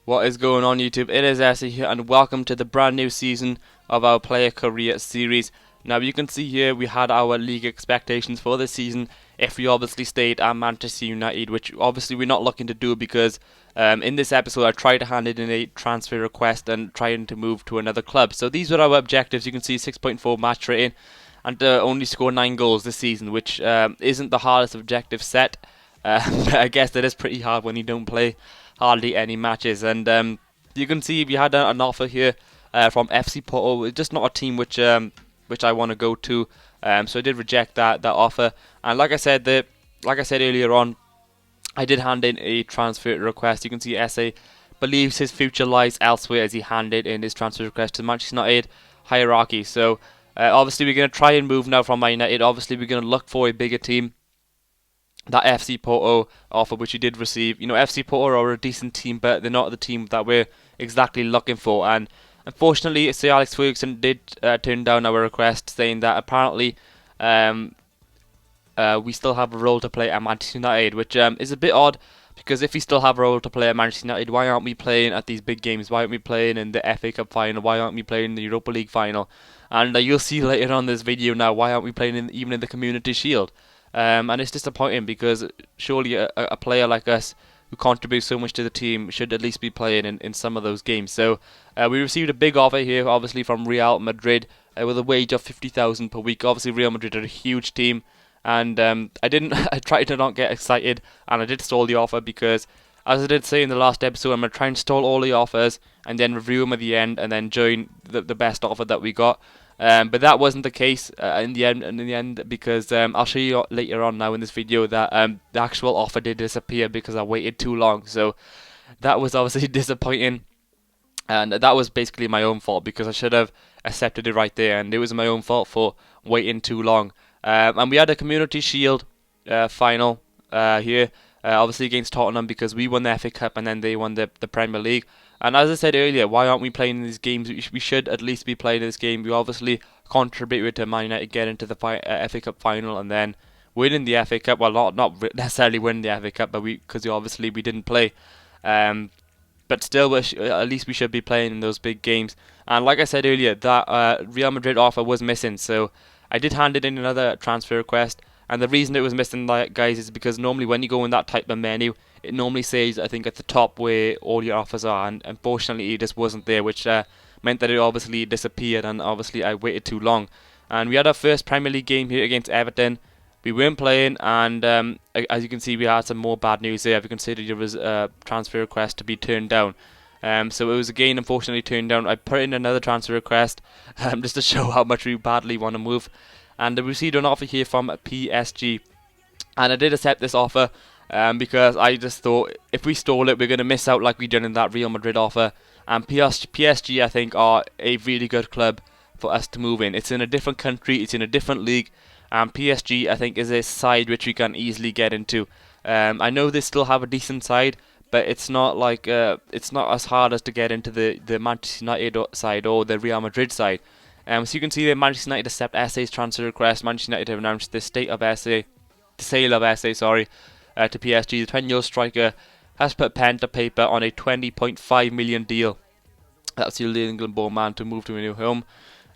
What is going on, YouTube? It is Essie here, and welcome to the brand new season of our player career series. Now, you can see here we had our league expectations for this season if we obviously stayed at Manchester United, which obviously we're not looking to do because in this episode I tried to hand in a transfer request and trying to move to another club. So these were our objectives. You can see 6.4 match rating and only score 9 goals this season, which isn't the hardest objective set. But I guess that is pretty hard when you don't play hardly any matches. And you can see we had an offer here from FC Porto. It's just not a team which I want to go to. So I did reject that offer. And like I said earlier on, I did hand in a transfer request. You can see SA believes his future lies elsewhere as he handed in his transfer request to Manchester United hierarchy. So obviously we're going to try and move now from Man United. Obviously we're going to look for a bigger team. That FC Porto offer which we did receive. You know, FC Porto are a decent team, but they're not the team that we're exactly looking for. And unfortunately, Sir Alex Ferguson did turn down our request, saying that apparently we still have a role to play at Manchester United, which is a bit odd. Because if we still have a role to play at Manchester United, why aren't we playing at these big games? Why aren't we playing in the FA Cup final? Why aren't we playing in the Europa League final? And you'll see later on this video now, why aren't we playing even in the Community Shield? And it's disappointing because surely a player like us who contributes so much to the team should at least be playing in some of those games. So we received a big offer here, obviously from Real Madrid, with a wage of 50,000 per week. Obviously Real Madrid are a huge team, and I tried to not get excited, and I did stall the offer because, as I did say in the last episode, I'm going to try and stall all the offers and then review them at the end and then join the best offer that we got. But that wasn't the case in the end, because I'll show you later on now in this video that the actual offer did disappear because I waited too long. So that was obviously disappointing, and that was basically my own fault because I should have accepted it right there, and it was my own fault for waiting too long. And we had a Community Shield final here, obviously against Tottenham, because we won the FA Cup and then they won the Premier League. And as I said earlier, why aren't we playing in these games? We should at least be playing in this game. We obviously contributed to Man United getting to the FA Cup final and then winning the FA Cup. Well, not necessarily winning the FA Cup, but because obviously we didn't play. But still, at least we should be playing in those big games. And like I said earlier, that Real Madrid offer was missing, so I did hand it in another transfer request. And the reason it was missing, guys, is because normally when you go in that type of menu, it normally says, I think, at the top where all your offers are, and unfortunately it just wasn't there, which meant that it obviously disappeared, and obviously I waited too long. And we had our first Premier League game here against Everton. We weren't playing, and as you can see, we had some more bad news there. We considered there was a transfer request to be turned down. So it was again unfortunately turned down. I put in another transfer request just to show how much we badly want to move. And I received an offer here from PSG. And I did accept this offer because I just thought if we stall it, we're going to miss out like we did in that Real Madrid offer. And PSG, I think, are a really good club for us to move in. It's in a different country, it's in a different league. And PSG, I think, is a side which we can easily get into. I know they still have a decent side, but it's not like it's not as hard as to get into the Manchester United side or the Real Madrid side. So you can see that Manchester United accept SA's transfer request. Manchester United have announced the sale of SA, to PSG. The 20-year-old striker has put pen to paper on a 20.5 million deal. That's the England-born man to move to a new home.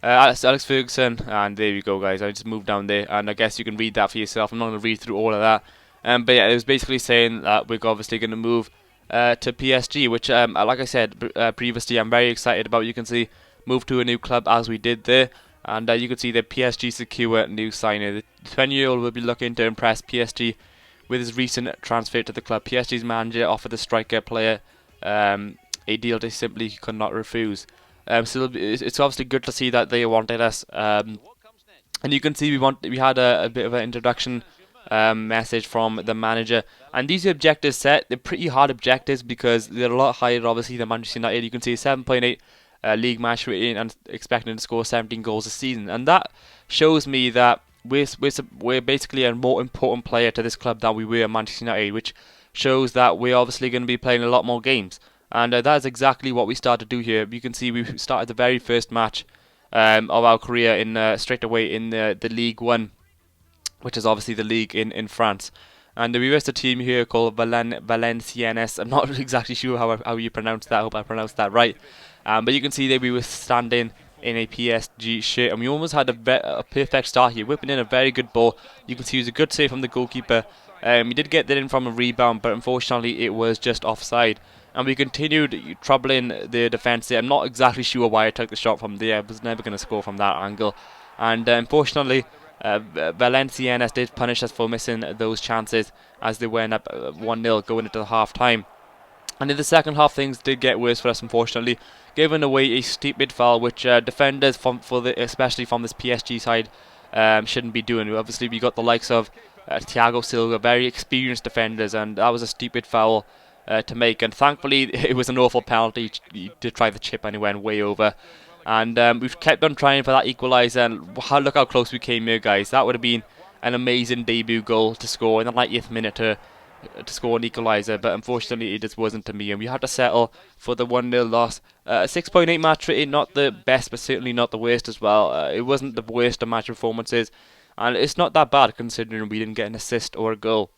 Alex Ferguson, and there you go, guys. I just moved down there, and I guess you can read that for yourself. I'm not going to read through all of that. But yeah, it was basically saying that we're obviously going to move to PSG, which, like I said previously, I'm very excited about. You can see move to a new club as we did there, and you can see that PSG secure new signing. The 20-year-old will be looking to impress PSG with his recent transfer to the club. PSG's manager offered the striker player a deal they simply could not refuse. So it's obviously good to see that they wanted us, and you can see we had a bit of an introduction message from the manager. And these objectives set, they're pretty hard objectives because they're a lot higher obviously than Manchester United. You can see 7.8 league match rating and expecting to score 17 goals a season, and that shows me that we're basically a more important player to this club than we were at Manchester United, which shows that we're obviously going to be playing a lot more games. And that is exactly what we started to do here. You can see we started the very first match of our career in straight away in the League One, which is obviously the league in France. And we faced a team here called Valenciennes. I'm not exactly sure how you pronounce that. I hope I pronounced that right. But you can see that we were standing in a PSG shirt, and we almost had a perfect start here, whipping in a very good ball. You can see it was a good save from the goalkeeper. We did get that in from a rebound, but unfortunately it was just offside. And we continued troubling the defence there. I'm not exactly sure why I took the shot from there. I was never going to score from that angle. And unfortunately, Valenciennes did punish us for missing those chances as they went up 1-0 going into the half time. And in the second half, things did get worse for us, unfortunately, giving away a stupid foul, which defenders, especially from this PSG side, shouldn't be doing. Obviously, we got the likes of Thiago Silva, very experienced defenders, and that was a stupid foul to make. And thankfully, it was an awful penalty. He did try the chip and he went way over. And we've kept on trying for that equaliser, and look how close we came here, guys. That would have been an amazing debut goal to score in the 90th minute to score an equaliser, but unfortunately it just wasn't to me, and we had to settle for the 1-0 loss. 6.8 match rating, not the best, but certainly not the worst as well. It wasn't the worst of match performances, and it's not that bad considering we didn't get an assist or a goal.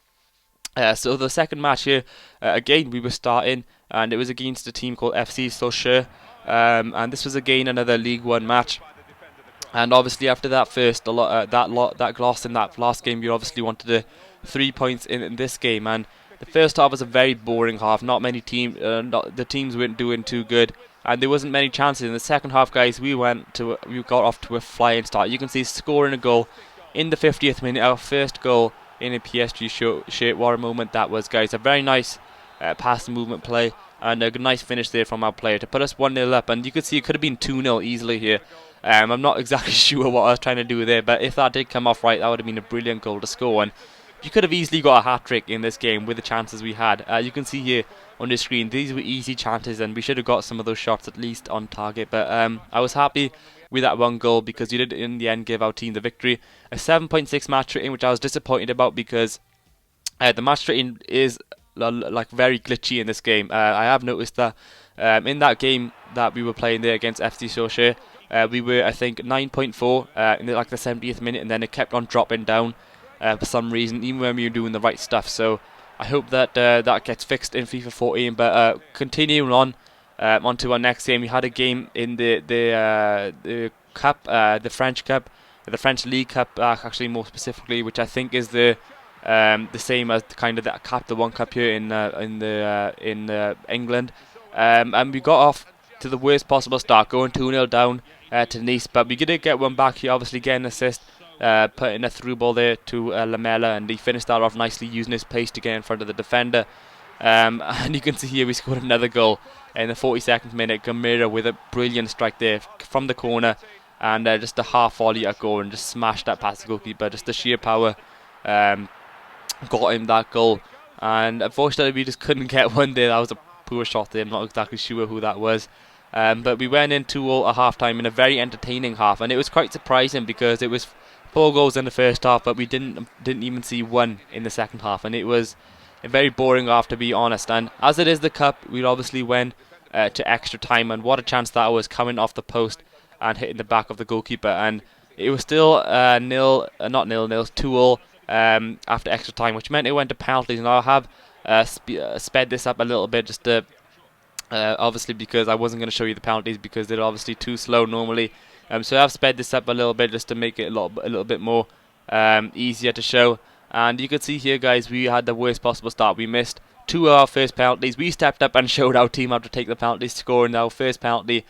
So the second match here, again we were starting, and it was against a team called FC Sochaux, and this was again another League One match. And obviously after that that loss in that last game, you obviously wanted the 3 points in this game. And the first half was a very boring half. Not many the teams weren't doing too good, and there wasn't many chances. In the second half, guys, we got off to a flying start. You can see scoring a goal in the 50th minute, our first goal in a PSG shirt. What a moment that was, guys! A very nice pass movement play and a nice finish there from our player to put us 1-0 up. And you could see it could have been 2-0 easily here. I'm not exactly sure what I was trying to do there, but if that did come off right, that would have been a brilliant goal to score. And you could have easily got a hat-trick in this game with the chances we had. You can see here on the screen, these were easy chances, and we should have got some of those shots at least on target. But I was happy with that one goal because you did in the end give our team the victory. A 7.6 match rating, which I was disappointed about because the match rating is like very glitchy in this game. I have noticed that in that game that we were playing there against FC Sochaux, we were, I think, 9.4 in the 70th minute, and then it kept on dropping down for some reason, even when we were doing the right stuff. So I hope that that gets fixed in FIFA 14. But continuing on to our next game, we had a game in the cup, the French Cup, the French League Cup, actually more specifically, which I think is the same as the cup, the one cup here in England. And we got off to the worst possible start, going 2-0 down to Nice, but we did get one back here, obviously getting an assist, putting a through ball there to Lamela, and he finished that off nicely using his pace to get in front of the defender. And you can see here we scored another goal in the 42nd minute. Gamera with a brilliant strike there from the corner, and just a half volley at goal, and just smashed that past the goalkeeper. Just the sheer power got him that goal, and unfortunately we just couldn't get one there. That was a poor shot there. I'm not exactly sure who that was. But we went in 2-0 at half-time in a very entertaining half, and it was quite surprising because it was 4 goals in the first half, but we didn't even see one in the second half, and it was a very boring half, to be honest. And as it is the cup, we obviously went to extra time, and what a chance that was, coming off the post and hitting the back of the goalkeeper. And it was still 2-0 after extra time, which meant it went to penalties. And I have sped this up a little bit just to obviously because I wasn't going to show you the penalties because they're obviously too slow normally. So I've sped this up a little bit just to make it a little bit more easier to show. And you can see here, guys, we had the worst possible start. We missed 2 of our first penalties. We stepped up and showed our team how to take the penalties, scoring our first penalty.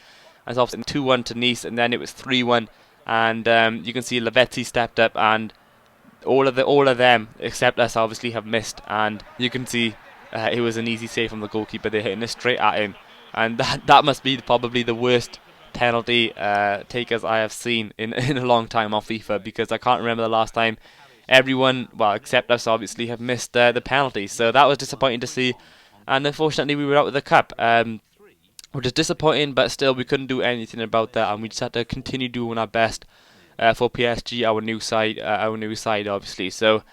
And it's obviously 2-1 to Nice, and then it was 3-1. And you can see Lavezzi stepped up, and all of them except us obviously have missed. And you can see it was an easy save from the goalkeeper. They're hitting it straight at him, and that must be probably the worst penalty takers I have seen in a long time on FIFA, because I can't remember the last time everyone, well except us obviously, have missed the penalties. So that was disappointing to see, and unfortunately we were out of the cup, which is disappointing, but still we couldn't do anything about that, and we just had to continue doing our best for PSG, our new side obviously. So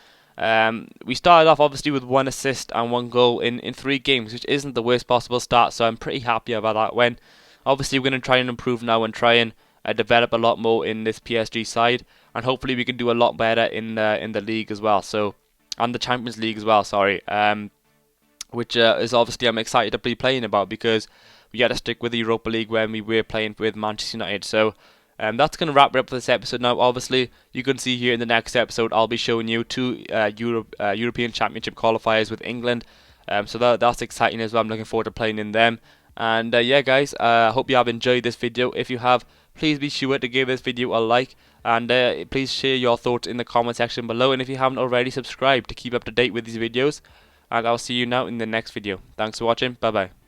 we started off obviously with 1 assist and 1 goal in 3 games, which isn't the worst possible start, so I'm pretty happy about that. When obviously we're going to try and improve now and try and develop a lot more in this PSG side, and hopefully we can do a lot better in the league as well. So and the Champions League as well. Sorry, which is obviously I'm excited to be playing about because we had to stick with the Europa League when we were playing with Manchester United. So that's going to wrap it up for this episode. Now, obviously, you can see here in the next episode, I'll be showing you two European Championship qualifiers with England. So that's exciting as well. I'm looking forward to playing in them. And yeah, guys, I hope you have enjoyed this video. If you have, please be sure to give this video a like. And please share your thoughts in the comment section below. And if you haven't already, subscribe to keep up to date with these videos. And I'll see you now in the next video. Thanks for watching. Bye bye.